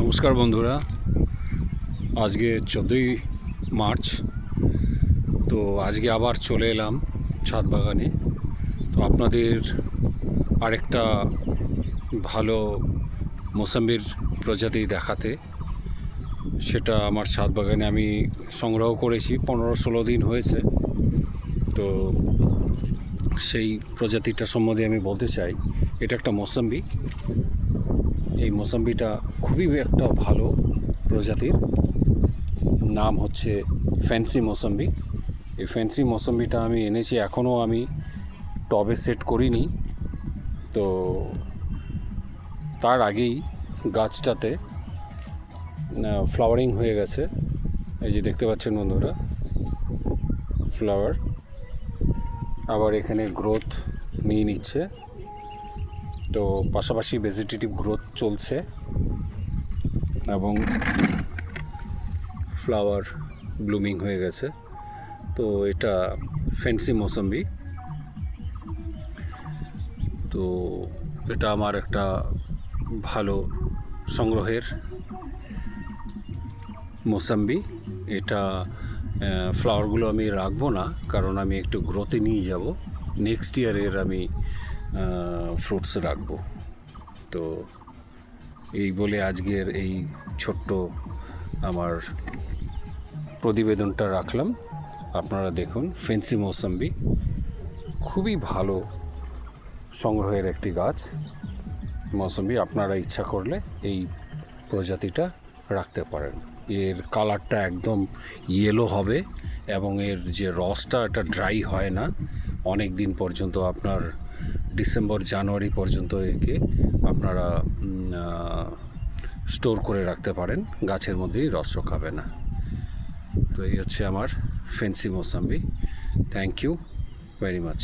নমস্কার বন্ধুরা, আজকে 14ই মার্চ। তো আজকে আবার চলে এলাম ছাদ বাগানে। তো আপনাদের আরেকটা ভালো মৌসম্বির প্রজাতি দেখাতে, সেটা আমার ছাদ বাগানে আমি সংগ্রহ করেছি। 15-16 দিন হয়েছে। তো সেই প্রজাতিটা সম্বন্ধে আমি বলতে চাই। এটা একটা মৌসম্বি। এই মৌসম্বিটা খুবই একটা ভালো প্রজাতির, নাম হচ্ছে ফ্যান্সি মৌসম্বি। এই ফ্যান্সি মৌসম্বিটা আমি এনেছি, এখনও আমি টবে সেট করিনি। তো তার আগেই গাছটাতে ফ্লাওয়ারিং হয়ে গেছে। এই যে দেখতে পাচ্ছেন বন্ধুরা, ফ্লাওয়ার। আবার এখানে গ্রোথ নিয়ে নিচ্ছে। তো পাশাপাশি ভেজিটেটিভ গ্রোথ চলছে এবং ফ্লাওয়ার ব্লুমিং হয়ে গেছে। তো এটা ফ্যান্সি মৌসম্বি। তো এটা আমার একটা ভালো সংগ্রহের মৌসম্বি। এটা ফ্লাওয়ারগুলো আমি রাখবো না, কারণ আমি একটু গ্রোথে নিয়ে যাব। নেক্সট ইয়ারের আমি ফ্রুটস রাখবো। তো এই বলে আজকের এই ছোট্ট আমার প্রতিবেদনটা রাখলাম। আপনারা দেখুন, ফ্যান্সি মৌসম্বি খুবই ভালো সংগ্রহের একটি গাছ মৌসম্বি। আপনারা ইচ্ছা করলে এই প্রজাতিটা রাখতে পারেন। এর কালারটা একদম ইয়েলো হবে এবং এর যে রসটা, এটা ড্রাই হয় না। অনেক দিন পর্যন্ত, আপনার ডিসেম্বর জানুয়ারি পর্যন্ত একে আপনারা স্টোর করে রাখতে পারেন। গাছের মধ্যেই রস শুকাবে না। তো এই হচ্ছে আমার fancy mosambi. Thank you very much.